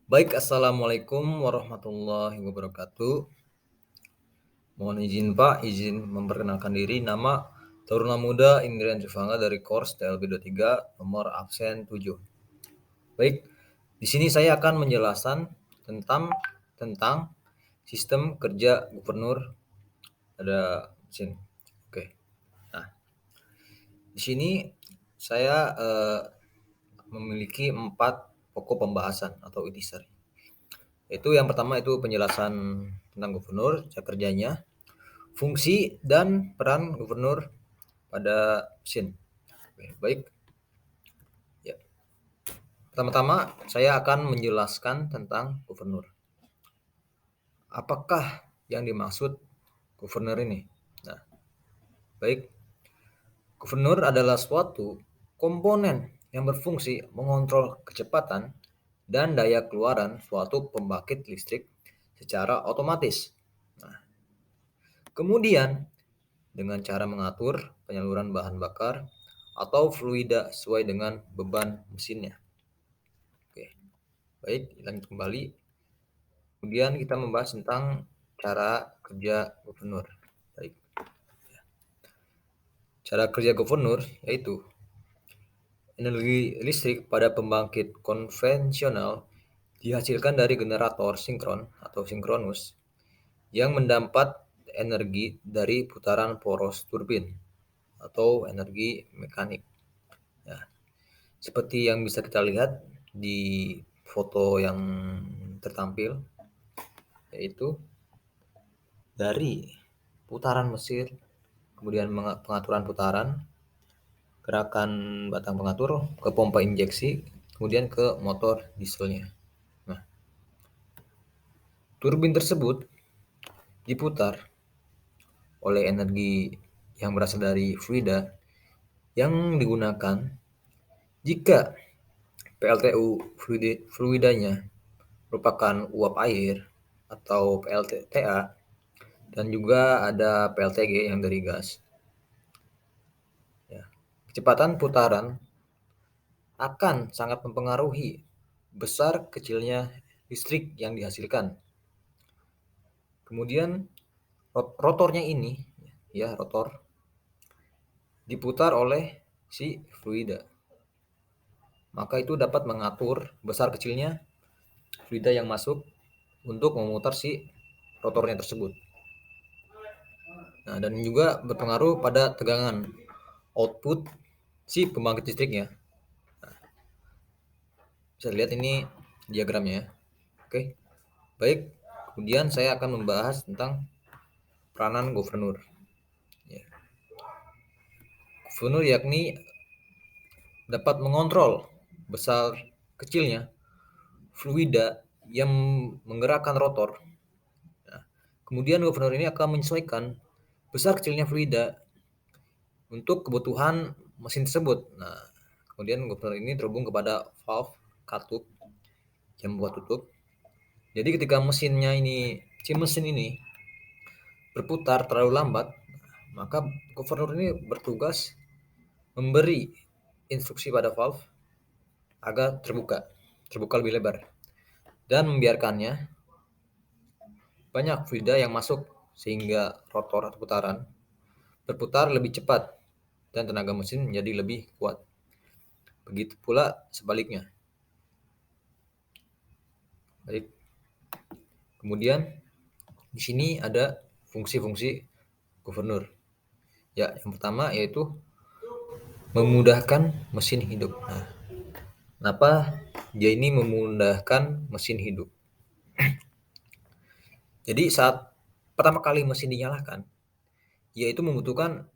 Baik, assalamualaikum warahmatullahi wabarakatuh. Mohon izin Pak, izin memperkenalkan diri. Nama Taruna Muda Indrian Trivangga dari Kors TLB 23, nomor absen 7. Baik, di sini saya akan menjelaskan tentang sistem kerja gubernur pada mesin. Oke. Nah, di sini saya memiliki 4 pokok pembahasan atau intisari. Itu yang pertama itu penjelasan tentang gubernur, cara kerjanya, fungsi dan peran gubernur pada mesin. Baik, ya. Pertama-tama saya akan menjelaskan tentang gubernur. Apakah yang dimaksud gubernur ini? Nah, baik. Gubernur adalah suatu komponen yang berfungsi mengontrol kecepatan dan daya keluaran suatu pembangkit listrik secara otomatis. Nah, kemudian dengan cara mengatur penyaluran bahan bakar atau fluida sesuai dengan beban mesinnya. Oke, baik, lanjut kembali. Kemudian kita membahas tentang cara kerja gubernur. Baik. Cara kerja gubernur yaitu energi listrik pada pembangkit konvensional dihasilkan dari generator sinkron atau sinkronus yang mendapat energi dari putaran poros turbin atau energi mekanik. Ya, seperti yang bisa kita lihat di foto yang tertampil, yaitu dari putaran mesin, kemudian pengaturan putaran, gerakan batang pengatur ke pompa injeksi, kemudian ke motor dieselnya. Nah, turbin tersebut diputar oleh energi yang berasal dari fluida yang digunakan jika PLTU fluidanya merupakan uap air atau PLTA, dan juga ada PLTG yang dari gas. Ya. Kecepatan putaran akan sangat mempengaruhi besar kecilnya listrik yang dihasilkan. Kemudian rotornya ini, ya rotor, diputar oleh si fluida. Maka itu dapat mengatur besar kecilnya fluida yang masuk untuk memutar si rotornya tersebut. Nah, dan juga berpengaruh pada tegangan output si pembangkit listriknya. Bisa lihat ini diagramnya ya. Oke. Baik. Kemudian saya akan membahas tentang peranan gubernur. Ya. Gubernur yakni dapat mengontrol besar kecilnya fluida yang menggerakkan rotor. Nah, kemudian gubernur ini akan menyesuaikan besar kecilnya fluida untuk kebutuhan mesin tersebut. Nah, kemudian gubernur ini terhubung kepada valve katup yang membuat tutup. Jadi ketika si mesin ini berputar terlalu lambat, maka gubernur ini bertugas memberi instruksi pada valve agar terbuka lebih lebar, dan membiarkannya banyak fluida yang masuk sehingga rotor atau putaran berputar lebih cepat dan tenaga mesin menjadi lebih kuat. Begitu pula sebaliknya. Baik. Kemudian di sini ada fungsi-fungsi gubernur. Ya, yang pertama yaitu memudahkan mesin hidup. Nah, kenapa dia ini memudahkan mesin hidup? Jadi saat pertama kali mesin dinyalakan, yaitu membutuhkan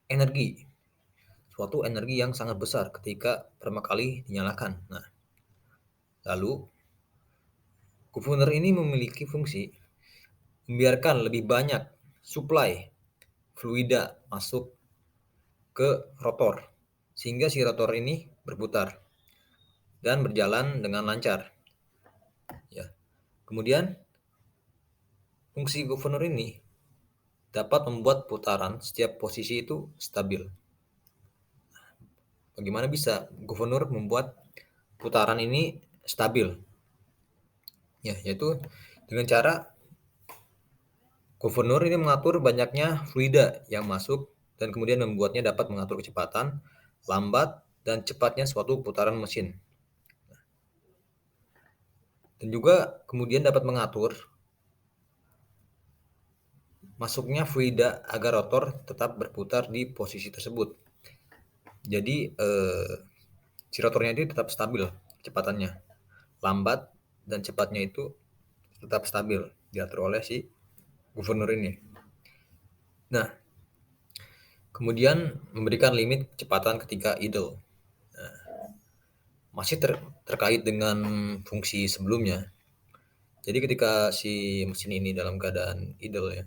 energi, suatu energi yang sangat besar ketika pertama kali dinyalakan. Nah, lalu gubernur ini memiliki fungsi membiarkan lebih banyak suplai fluida masuk ke rotor, sehingga si rotor ini berputar dan berjalan dengan lancar. Ya. Kemudian fungsi gubernur ini dapat membuat putaran setiap posisi itu stabil. Bagaimana bisa gubernur membuat putaran ini stabil? Ya, yaitu dengan cara gubernur ini mengatur banyaknya fluida yang masuk dan kemudian membuatnya dapat mengatur kecepatan, lambat, dan cepatnya suatu putaran mesin. Dan juga kemudian dapat mengatur masuknya fluida agar rotor tetap berputar di posisi tersebut. Jadi si rotornya itu tetap stabil kecepatannya, lambat dan cepatnya itu tetap stabil diatur oleh si gubernur ini. Nah, kemudian memberikan limit kecepatan ketika idle. Masih terkait dengan fungsi sebelumnya. Jadi ketika si mesin ini dalam keadaan idle ya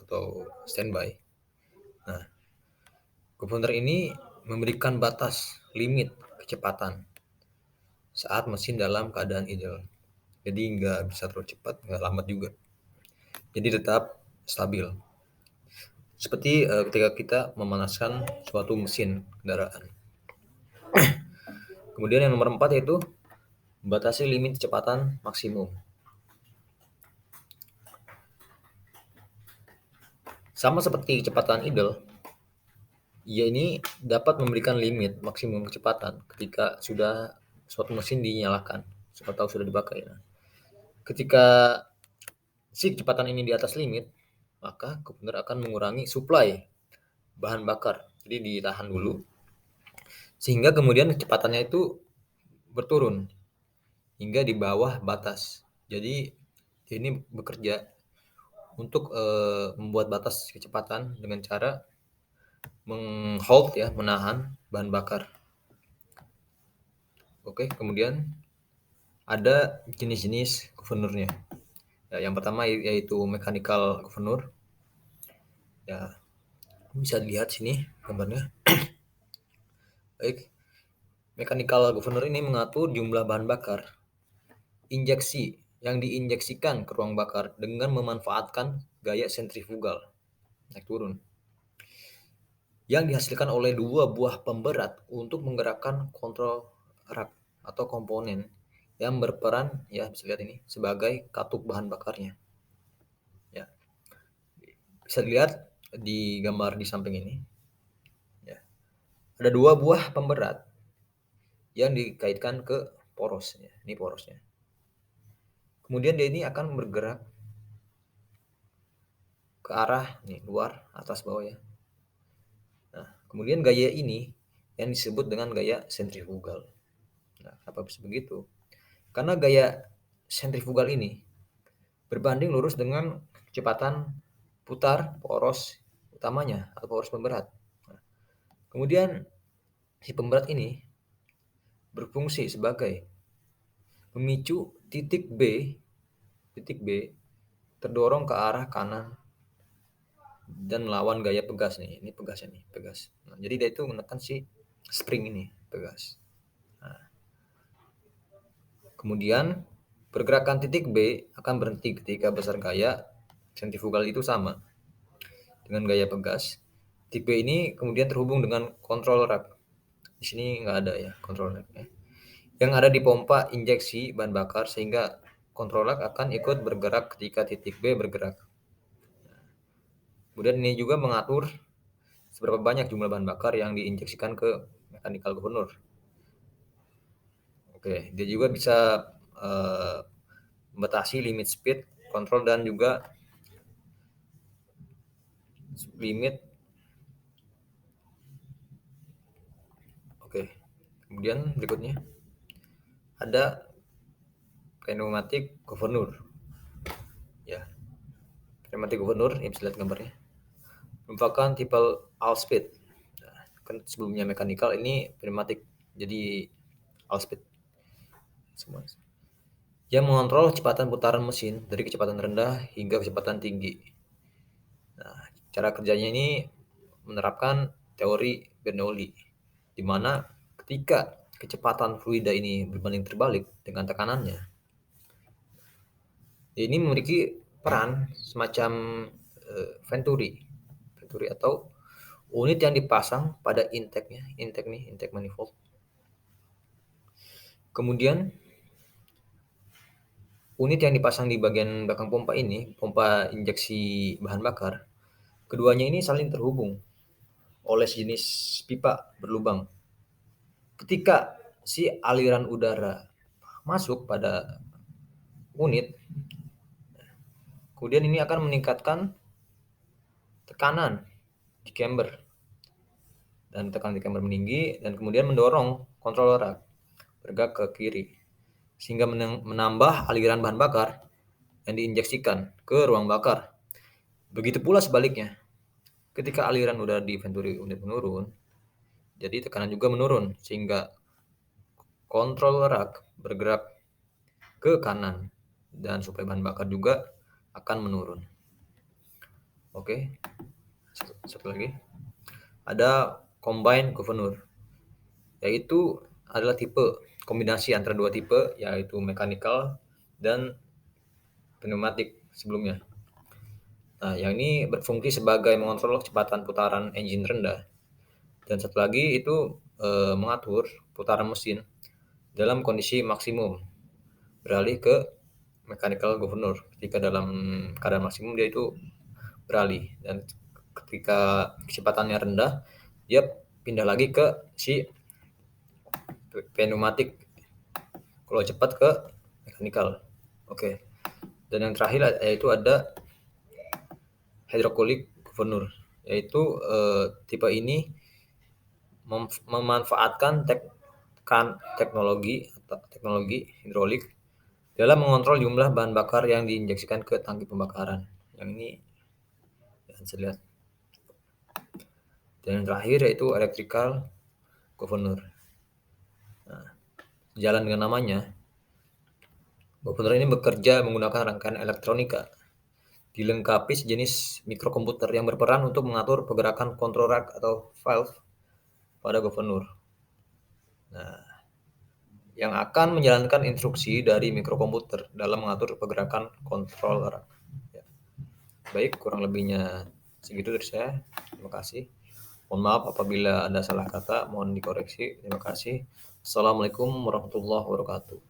atau standby, nah gubernur ini memberikan batas limit kecepatan saat mesin dalam keadaan idle. Jadi nggak bisa terlalu cepat, nggak lambat juga. Jadi tetap stabil. Seperti ketika kita memanaskan suatu mesin kendaraan. Kemudian yang nomor 4 yaitu membatasi limit kecepatan maksimum. Sama seperti kecepatan idle, ia ini dapat memberikan limit maksimum kecepatan ketika sudah suatu mesin dinyalakan atau sudah dipakai. Nah, ketika si kecepatan ini di atas limit, maka gubernur akan mengurangi suplai bahan bakar. Jadi ditahan dulu sehingga kemudian kecepatannya itu berturun hingga di bawah batas. Jadi ini bekerja untuk membuat batas kecepatan dengan cara menghold ya, menahan bahan bakar. Oke, kemudian ada jenis-jenis gubernurnya. Ya, yang pertama yaitu mechanical governor. Ya, bisa dilihat sini gambarnya. Baik, mechanical governor ini mengatur jumlah bahan bakar injeksi yang diinjeksikan ke ruang bakar dengan memanfaatkan gaya sentrifugal naik turun yang dihasilkan oleh dua buah pemberat untuk menggerakkan kontrol rak atau komponen yang berperan ya bisa lihat ini sebagai katup bahan bakarnya. Ya, bisa dilihat di gambar di samping ini. Ya, ada dua buah pemberat yang dikaitkan ke poros. Ya, ini porosnya. Kemudian dia ini akan bergerak ke arah nih luar, atas, bawah ya. Nah, kemudian gaya ini yang disebut dengan gaya sentrifugal. Nah, kenapa bisa begitu? Karena gaya sentrifugal ini berbanding lurus dengan kecepatan putar poros utamanya atau poros pemberat. Nah, kemudian si pemberat ini berfungsi sebagai memicu titik B terdorong ke arah kanan dan melawan gaya pegas nih. Ini pegasnya nih, pegas. Nah, jadi dia itu menekan si spring ini, pegas. Nah, kemudian pergerakan titik B akan berhenti ketika besar gaya sentrifugal itu sama dengan gaya pegas. Titik B ini kemudian terhubung dengan kontrol rack. Di sini nggak ada ya kontrol rack ya. Yang ada di pompa injeksi bahan bakar sehingga kontrol rack akan ikut bergerak ketika titik B bergerak. Kemudian ini juga mengatur seberapa banyak jumlah bahan bakar yang diinjeksikan ke mechanical governor. Oke, dia juga bisa membatasi limit speed, kontrol dan juga limit. Oke, kemudian berikutnya ada pneumatic governor. Ya, pneumatic governor ini bisa lihat gambarnya. Merupakan tipe all speed. Nah, kan sebelumnya mechanical, ini pneumatic, jadi all speed semua. Yang mengontrol kecepatan putaran mesin dari kecepatan rendah hingga kecepatan tinggi. Nah, cara kerjanya ini menerapkan teori Bernoulli, di mana ketika kecepatan fluida ini berbanding terbalik dengan tekanannya, ini memiliki peran semacam venturi atau unit yang dipasang pada intake manifold. Kemudian unit yang dipasang di bagian belakang pompa ini, pompa injeksi bahan bakar, keduanya ini saling terhubung oleh sejenis pipa berlubang. Ketika si aliran udara masuk pada unit, kemudian ini akan meningkatkan tekanan di chamber, dan tekanan di chamber meninggi, dan kemudian mendorong controller rack bergerak ke kiri sehingga menambah aliran bahan bakar yang diinjeksikan ke ruang bakar. Begitu pula sebaliknya, ketika aliran udara di venturi unit menurun, jadi tekanan juga menurun sehingga controller rack bergerak ke kanan dan suplai bahan bakar juga akan menurun. Oke, satu lagi ada combine governor, yaitu adalah tipe kombinasi antara dua tipe, yaitu mechanical dan pneumatik sebelumnya. Nah, yang ini berfungsi sebagai mengontrol kecepatan putaran engine rendah, dan satu lagi itu mengatur putaran mesin dalam kondisi maksimum, beralih ke mechanical governor. Ketika dalam keadaan maksimum dia itu beralih, dan ketika kecepatannya rendah dia pindah lagi ke si pneumatik, kalau cepat ke mechanical. Oke. Dan yang terakhir yaitu ada hydraulic governor, yaitu tipe ini memanfaatkan teknologi hidrolik dalam mengontrol jumlah bahan bakar yang diinjeksikan ke tangki pembakaran. Yang ini yang saya lihat. Dan yang terakhir yaitu electrical governor. Nah, jalan dengan namanya, governor ini bekerja menggunakan rangkaian elektronika, dilengkapi sejenis mikrokomputer yang berperan untuk mengatur pergerakan control rack atau valve pada governor. Nah, yang akan menjalankan instruksi dari mikrokomputer dalam mengatur pergerakan controller. Ya. Baik, kurang lebihnya segitu dari saya. Terima kasih. Mohon maaf apabila ada salah kata, mohon dikoreksi. Terima kasih. Assalamualaikum warahmatullahi wabarakatuh.